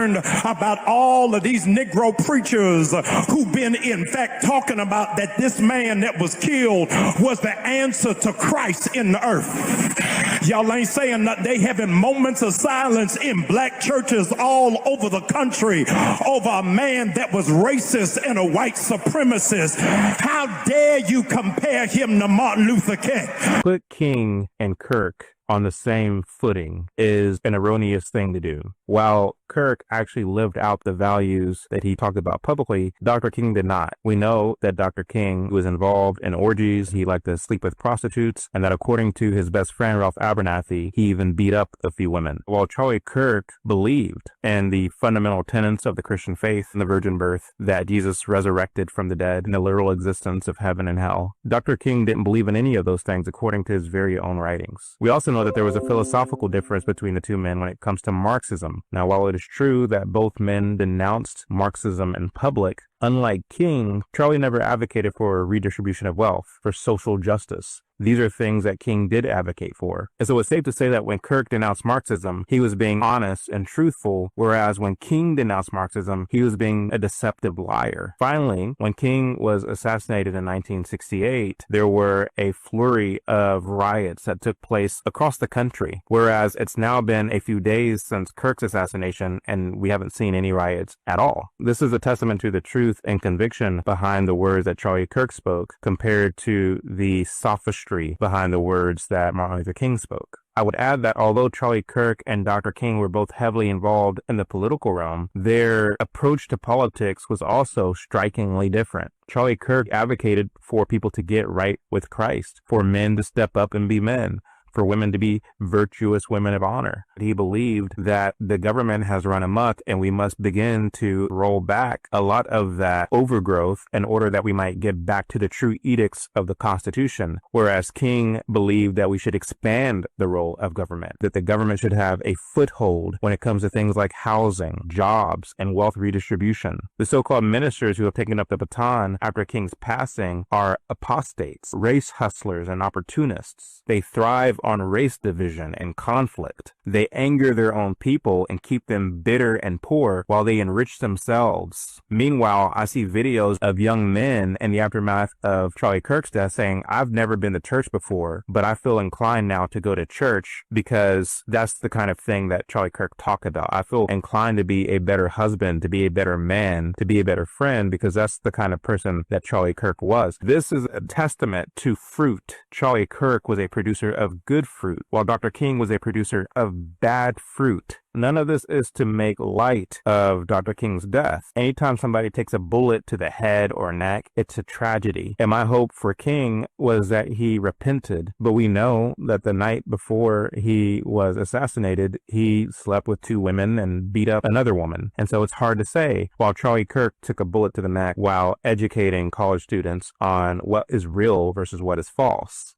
about all of these Negro preachers who've been in fact talking about that this man that was killed was the answer to Christ in the earth. Y'all ain't saying that. They having moments of silence in black churches all over the country over a man that was racist and a white supremacist. How dare you compare him to Martin Luther King? Put King and Kirk on the same footing is an erroneous thing to do. While Kirk actually lived out the values that he talked about publicly, Dr. King did not. We know that Dr. King was involved in orgies, he liked to sleep with prostitutes, and that according to his best friend Ralph Abernathy, he even beat up a few women. While Charlie Kirk believed in the fundamental tenets of the Christian faith and the virgin birth, that Jesus resurrected from the dead, and the literal existence of heaven and hell, Dr. King didn't believe in any of those things according to his very own writings. We also know that there was a philosophical difference between the two men when it comes to Marxism. Now, while it is true that both men denounced Marxism in public, unlike King, Charlie never advocated for redistribution of wealth, for social justice. These are things that King did advocate for. And so it's safe to say that when Kirk denounced Marxism, he was being honest and truthful, whereas when King denounced Marxism, he was being a deceptive liar. Finally, when King was assassinated in 1968, there were a flurry of riots that took place across the country, whereas it's now been a few days since Kirk's assassination, and we haven't seen any riots at all. This is a testament to the truth and conviction behind the words that Charlie Kirk spoke compared to the sophistry behind the words that Martin Luther King spoke. I would add that although Charlie Kirk and Dr. King were both heavily involved in the political realm, their approach to politics was also strikingly different. Charlie Kirk advocated for people to get right with Christ, for men to step up and be men, for women to be virtuous women of honor. He believed that the government has run amok and we must begin to roll back a lot of that overgrowth in order that we might get back to the true edicts of the Constitution. Whereas King believed that we should expand the role of government, that the government should have a foothold when it comes to things like housing, jobs, and wealth redistribution. The so-called ministers who have taken up the baton after King's passing are apostates, race hustlers, and opportunists. They thrive on race division and conflict. They anger their own people and keep them bitter and poor while they enrich themselves. Meanwhile, I see videos of young men in the aftermath of Charlie Kirk's death saying, I've never been to church before, but I feel inclined now to go to church because that's the kind of thing that Charlie Kirk talked about. I feel inclined to be a better husband, to be a better man, to be a better friend, because that's the kind of person that Charlie Kirk was. This is a testament to fruit. Charlie Kirk was a producer of good fruit, while Dr. King was a producer of bad fruit. None of this is to make light of Dr. King's death. Anytime somebody takes a bullet to the head or neck, it's a tragedy. And my hope for King was that he repented. But we know that the night before he was assassinated, he slept with two women and beat up another woman. And so it's hard to say, while Charlie Kirk took a bullet to the neck while educating college students on what is real versus what is false.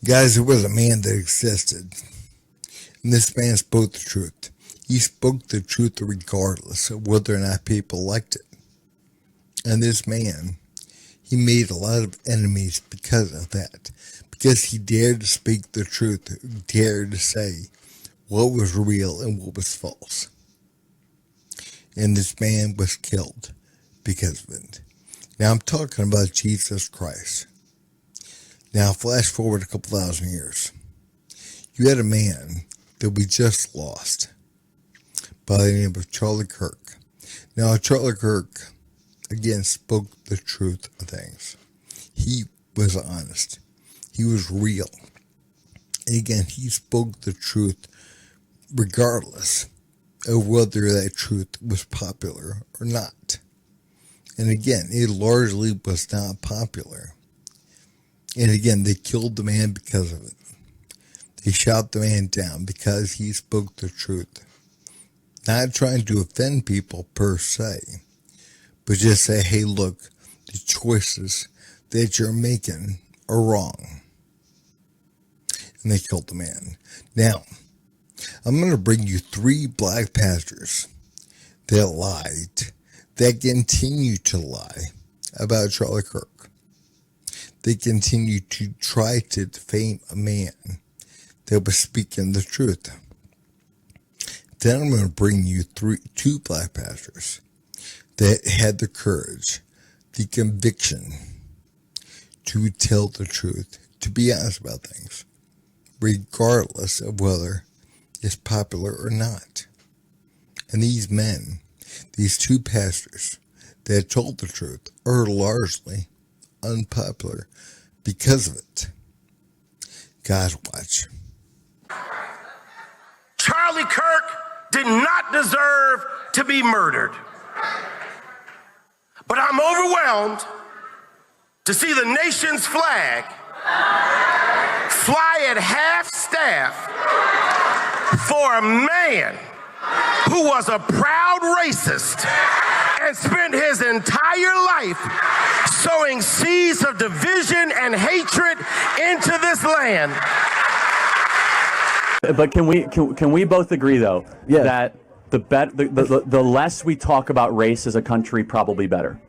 Guys, there was a man that existed, and this man spoke the truth. He spoke the truth regardless of whether or not people liked it. And this man, he made a lot of enemies because of that, because he dared to speak the truth, dared to say what was real and what was false. And this man was killed because of it. Now I'm talking about Jesus Christ. Now, flash forward a couple thousand years. You had a man that we just lost by the name of Charlie Kirk. Now, Charlie Kirk, again, spoke the truth of things. He was honest. He was real. And again, he spoke the truth regardless of whether that truth was popular or not. And again, it largely was not popular. And again, they killed the man because of it. They shot the man down because he spoke the truth. Not trying to offend people per se, but just say, hey, look, the choices that you're making are wrong. And they killed the man. Now, I'm going to bring you 3 black pastors that lied, that continue to lie about Charlie Kirk. They continue to try to defame a man that was speaking the truth. Then I'm going to bring you two black pastors that had the courage, the conviction to tell the truth, to be honest about things, regardless of whether it's popular or not. And these men, these two pastors that told the truth, are largely unpopular because of it. Guys, watch. Charlie Kirk did not deserve to be murdered. But I'm overwhelmed to see the nation's flag fly at half-staff for a man who was a proud racist and spent his entire life sowing seeds of division and hatred into this land. But can we both agree though that the less we talk about race as a country, probably better?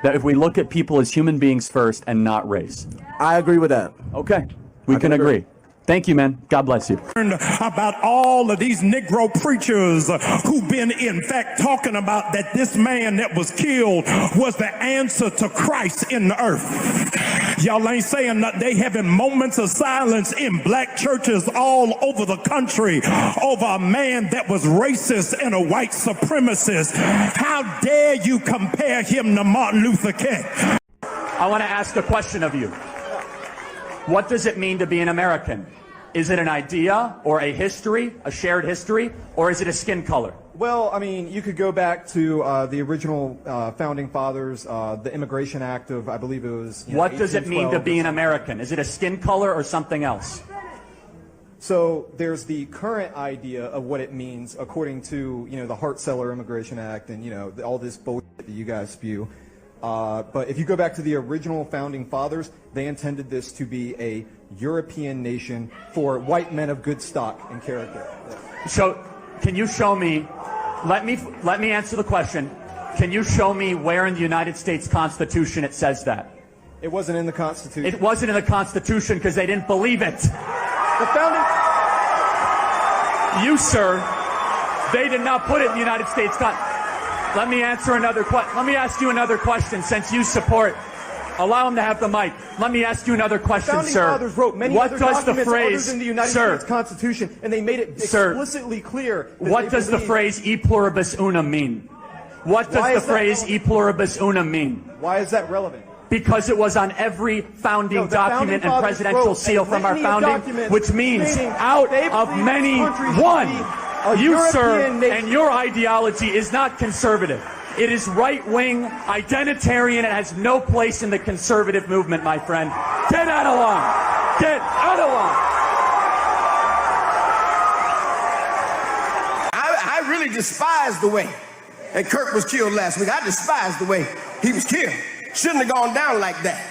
That if we look at people as human beings first and not race. I agree with that. Okay, we can agree. Thank you, man. God bless you. About all of these Negro preachers who've been, in fact, talking about that this man that was killed was the answer to Christ in the earth. Y'all ain't saying that. They having moments of silence in black churches all over the country over a man that was racist and a white supremacist. How dare you compare him to Martin Luther King? I want to ask a question of you. What does it mean to be an American? Is it an idea or a history, a shared history, or is it a skin color? Well, I mean, you could go back to the original founding fathers, the Immigration Act of, I believe it was. What does it mean to be an American? Is it a skin color or something else? So there's the current idea of what it means according to, the Hart-Celler Immigration Act and, all this bullshit that you guys spew. But if you go back to the original founding fathers, they intended this to be a European nation for white men of good stock and character. So, can you show me? Let me answer the question. Can you show me where in the United States Constitution it says that? It wasn't in the Constitution. It wasn't in the Constitution because they didn't believe it. The founding. You, sir, they did not put it in the United States Constitution. Let me answer another question. Let me ask you another question since you support. Allow him to have the mic. Let me ask you another question, Founding sir. fathers wrote many what other does the documents phrase, other than the United sir, States Constitution, and they made it explicitly clear. What does the phrase "e pluribus unum" mean? What does the phrase "e pluribus unum" mean? Why is that relevant? Because it was on every founding document and presidential seal from our founding, which means out of many, one. You, sir, and your ideology is not conservative. It is right-wing, identitarian. It has no place in the conservative movement, my friend. Get out of line. Get out of line. I really despise the way that Kirk was killed last week. I despise the way he was killed. Shouldn't have gone down like that.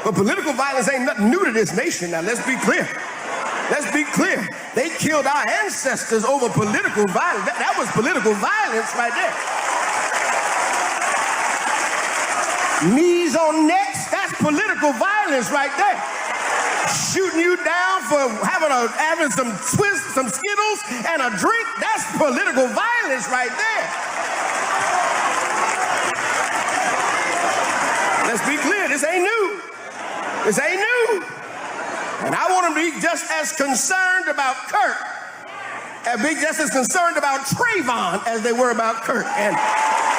But political violence ain't nothing new to this nation. Now, let's be clear. Let's be clear. They killed our ancestors over political violence. That was political violence right there. Knees on necks, that's political violence right there. Shooting you down for having some Skittles and a drink, that's political violence right there. Let's be clear, this ain't new. This ain't new. And I want them to be just as concerned about Kirk, and be just as concerned about Trayvon as they were about Kirk. And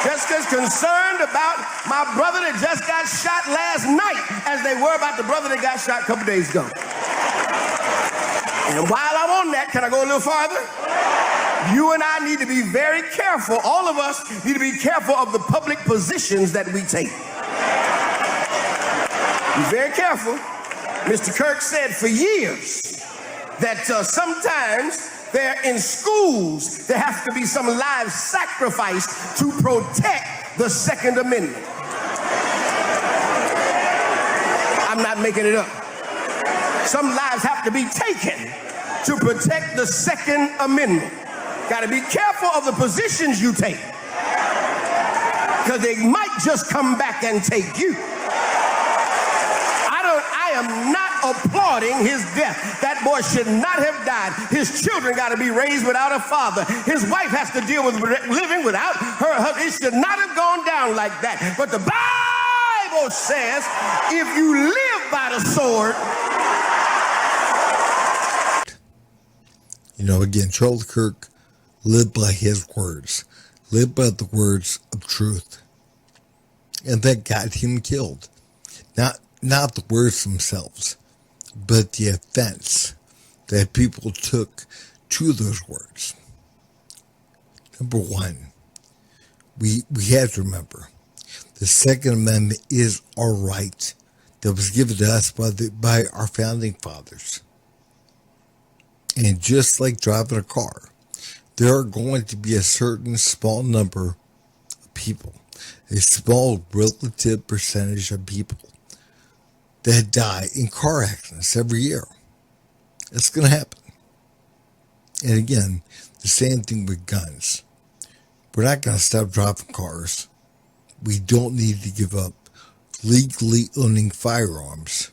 just as concerned about my brother that just got shot last night as they were about the brother that got shot a couple days ago. And while I'm on that, can I go a little farther? You and I need to be very careful. All of us need to be careful of the public positions that we take. Be very careful. Mr. Kirk said for years that sometimes there in schools, there has to be some live sacrifice to protect the Second Amendment. I'm not making it up. Some lives have to be taken to protect the Second Amendment. Got to be careful of the positions you take, because they might just come back and take you. I am not applauding his death. That boy should not have died. His children got to be raised without a father. His wife has to deal with living without her husband. It should not have gone down like that. But the Bible says if you live by the sword. You know, again, Charlie Kirk lived by his words, lived by the words of truth. And that got him killed. Not the words themselves, but the offense that people took to those words. Number one, we have to remember the Second Amendment is our right that was given to us by our founding fathers. And just like driving a car, there are going to be a certain small number of people, a small relative percentage of people that die in car accidents every year. It's going to happen. And again, the same thing with guns. We're not going to stop driving cars. We don't need to give up legally owning firearms.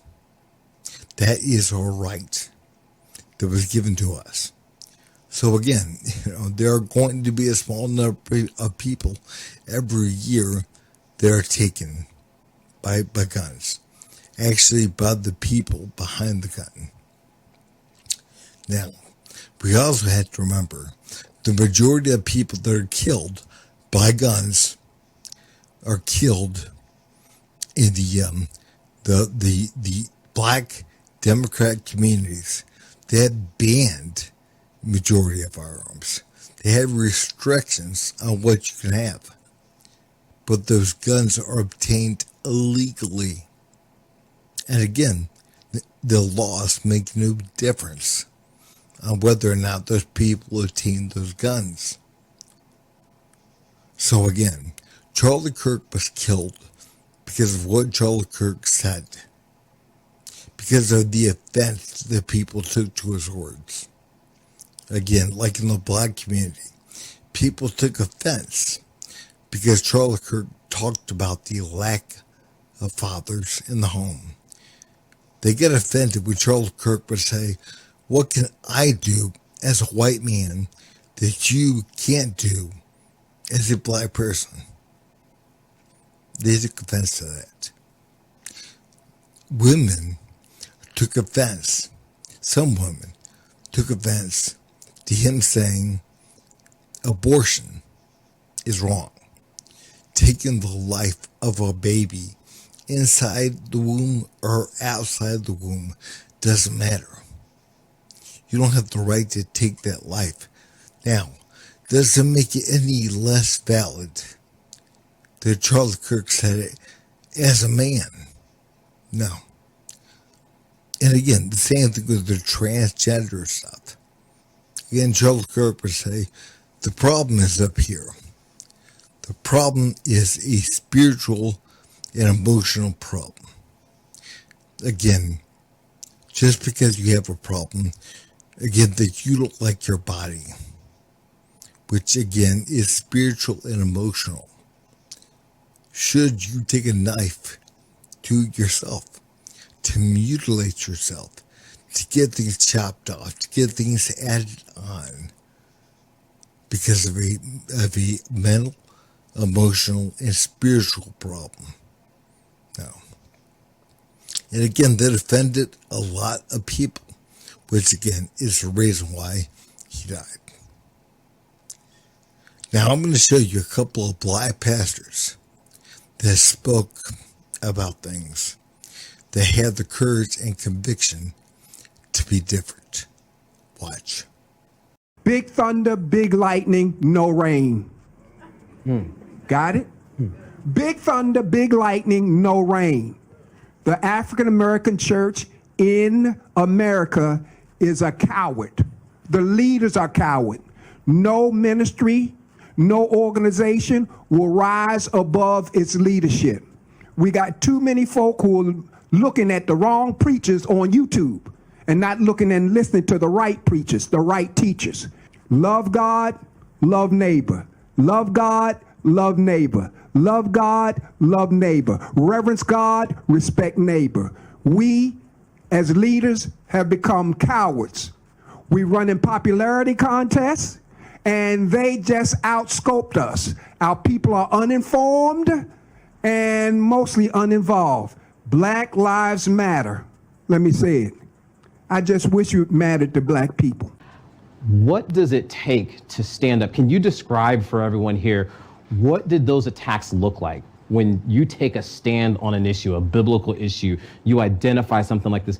That is our right that was given to us. So again, there are going to be a small number of people every year that are taken by guns. Actually, by the people behind the gun. Now, we also have to remember the majority of people that are killed by guns are killed in the black Democrat communities. They have banned majority of firearms. They have restrictions on what you can have. But those guns are obtained illegally. And again, the laws make no difference on whether or not those people obtain those guns. So again, Charlie Kirk was killed because of what Charlie Kirk said. Because of the offense that people took to his words. Again, like in the black community, people took offense because Charlie Kirk talked about the lack of fathers in the home. They get offended when Charlie Kirk would say, what can I do as a white man that you can't do as a black person? They took offense to that. Women took offense. Some women took offense to him saying abortion is wrong. Taking the life of a baby inside the womb or outside the womb doesn't matter. You don't have the right to take that life. Now, does it make it any less valid that Charlie Kirk said it as a man? No. And again, the same thing with the transgender stuff. Again, Charlie Kirk would say, the problem is up here. The problem is a spiritual and emotional problem. Again, just because you have a problem, again, that you don't like your body, which again is spiritual and emotional. Should you take a knife to yourself, to mutilate yourself, to get things chopped off, to get things added on because of a mental, emotional, and spiritual problem? No. And again, that offended a lot of people, which again is the reason why he died. Now I'm going to show you a couple of black pastors that spoke about things, that had the courage and conviction to be different. Watch. Big thunder, big lightning, no rain. Got it? Big thunder, big lightning, no rain. The African American church in America is a coward. The leaders are coward. No ministry, no organization will rise above its leadership. We got too many folk who are looking at the wrong preachers on YouTube and not looking and listening to the right preachers, the right teachers. Love God, love neighbor. Love God, love neighbor. Love God, love neighbor. Reverence God, respect neighbor. We as leaders have become cowards. We run in popularity contests, and they just outscoped us. Our people are uninformed and mostly uninvolved. Black Lives Matter. Let me say it. I just wish it mattered to black people. What does it take to stand up? Can you describe for everyone here, what did those attacks look like? When you take a stand on an issue, a biblical issue, you identify something like this,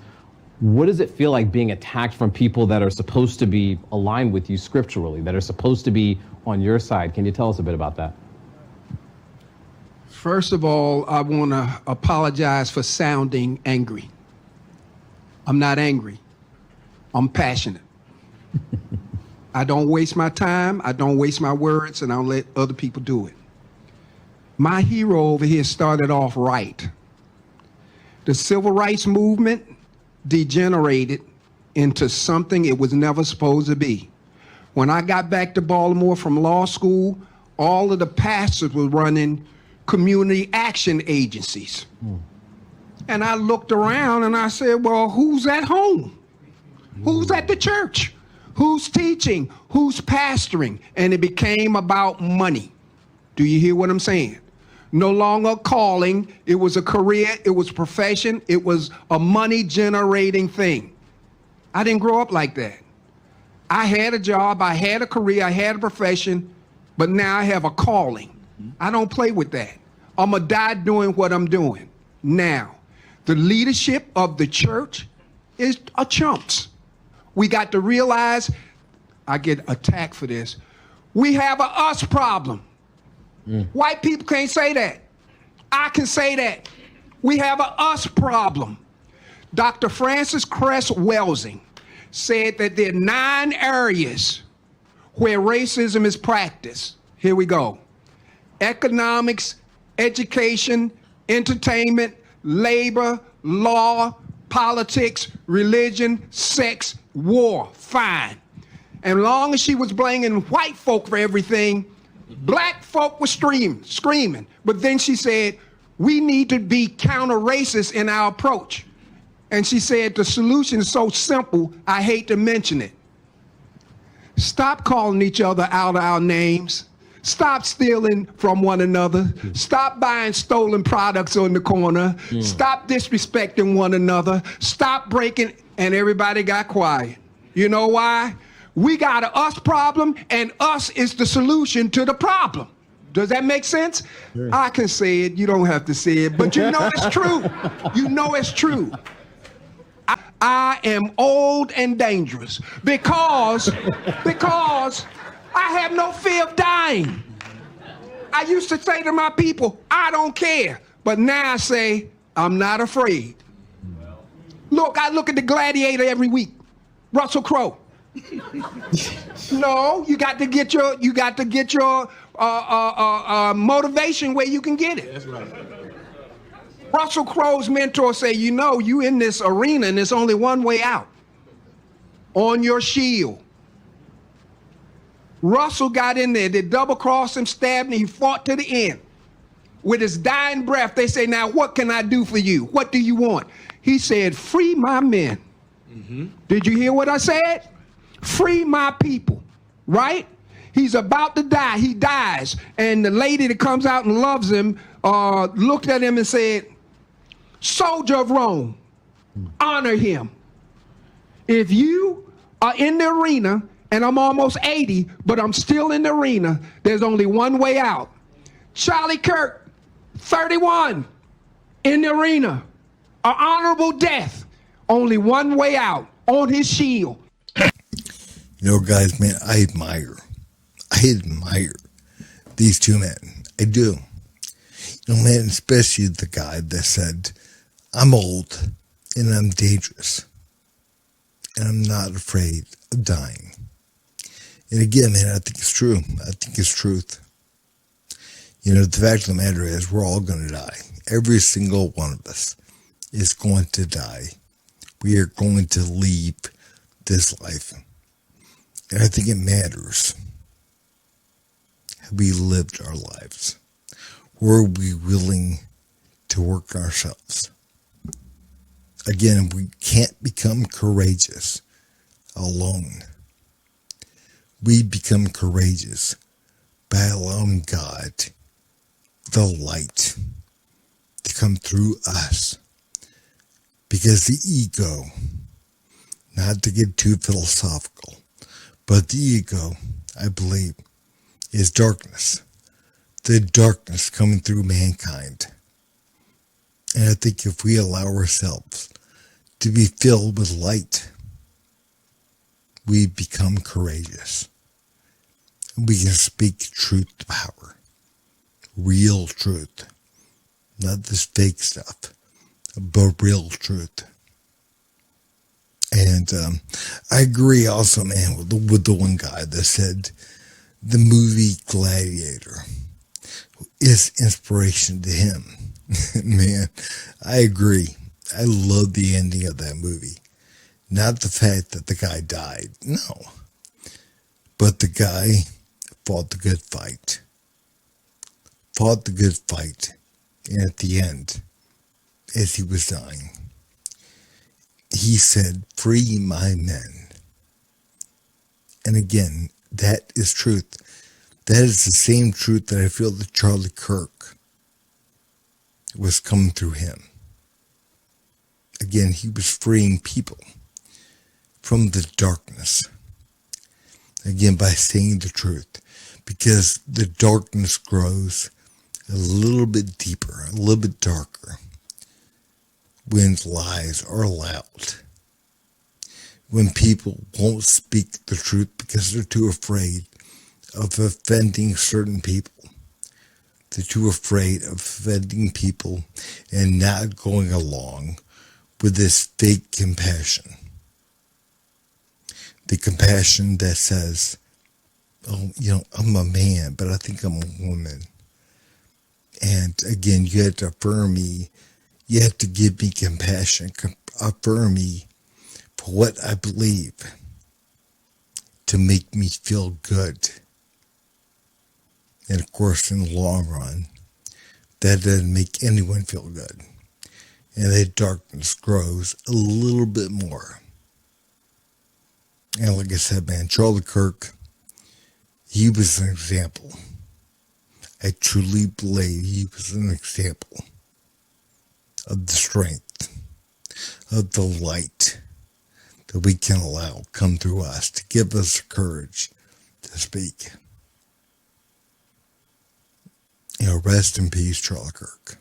what does it feel like being attacked from people that are supposed to be aligned with you scripturally, that are supposed to be on your side? Can you tell us a bit about that? First of all, I want to apologize for sounding angry. I'm not angry. I'm passionate. I don't waste my time, I don't waste my words, and I don't let other people do it. My hero over here started off right. The civil rights movement degenerated into something it was never supposed to be. When I got back to Baltimore from law school, all of the pastors were running community action agencies. And I looked around and I said, well, who's at home? Who's at the church? Who's teaching? Who's pastoring? And it became about money. Do you hear what I'm saying? No longer a calling, it was a career, it was a profession, it was a money generating thing. I didn't grow up like that. I had a job, I had a career, I had a profession, but now I have a calling. I don't play with that. I'm gonna die doing what I'm doing. Now, the leadership of the church is a chumps. We got to realize, I get attacked for this, we have a us problem. White people can't say that. I can say that. We have a us problem. Dr. Francis Cress Welsing said that there are 9 areas where racism is practiced. Here we go. Economics, education, entertainment, labor, law, politics, religion, sex, war. Fine. And long as she was blaming white folk for everything, black folk were screaming. But then she said, we need to be counter-racist in our approach. And she said, the solution is so simple, I hate to mention it. Stop calling each other out of our names. Stop stealing from one another. Stop buying stolen products on the corner. Stop disrespecting one another. Stop breaking, and everybody got quiet. You know why? We got a us problem, and us is the solution to the problem. Does that make sense? Sure. I can say it, you don't have to say it, but you know it's true. You know it's true. I am old and dangerous because I have no fear of dying. I used to say to my people, I don't care. But now I say, I'm not afraid. Look, I look at the Gladiator every week. Russell Crowe. No, you got to get your motivation where you can get it. That's right. Russell Crowe's mentor say, you know, you in this arena and there's only one way out. On your shield. Russell got in there, they double-crossed him, stabbed him, he fought to the end. With his dying breath, they say, now what can I do for you? What do you want? He said, free my men. Did you hear what I said? Free my people, right? He's about to die, he dies. And the lady that comes out and loves him looked at him and said, soldier of Rome, honor him. If you are in the arena, and I'm almost 80, but I'm still in the arena, there's only one way out. Charlie Kirk, 31, in the arena, an honorable death, only one way out, on his shield. You know, guys, man, I admire these two men. I do. You know, man, especially the guy that said, I'm old and I'm dangerous and I'm not afraid of dying. And again, man, I think it's true. I think it's truth. You know, the fact of the matter is we're all going to die. Every single one of us is going to die. We are going to leave this life. And I think it matters. Have we lived our lives? Were we willing to work ourselves? Again, we can't become courageous alone. We become courageous by allowing God, the light, to come through us. Because the ego, not to get too philosophical, but the ego, I believe, is darkness. The darkness coming through mankind. And I think if we allow ourselves to be filled with light, we become courageous. We can speak truth to power. Real truth. Not this fake stuff, but real truth. And I agree also, man, with the one guy that said the movie Gladiator is inspiration to him. Man, I agree. I love the ending of that movie. Not the fact that the guy died, no. But the guy fought the good fight. Fought the good fight. And at the end, as he was dying, he said, "Free my men." And again, that is truth. That is the same truth that I feel that Charlie Kirk was coming through him. Again, he was freeing people from the darkness. Again, by saying the truth. Because the darkness grows a little bit deeper, a little bit darker, when lies are allowed. When people won't speak the truth because they're too afraid of offending certain people. They're too afraid of offending people and not going along with this fake compassion. The compassion that says, "Oh, I'm a man, but I think I'm a woman." And again, you have to affirm me. You have to give me compassion. Affirm me for what I believe to make me feel good. And of course, in the long run, that doesn't make anyone feel good. And that darkness grows a little bit more. And like I said, man, Charlie Kirk, he was an example. I truly believe he was an example of the strength, of the light that we can allow come through us to give us the courage to speak. Rest in peace, Charlie Kirk.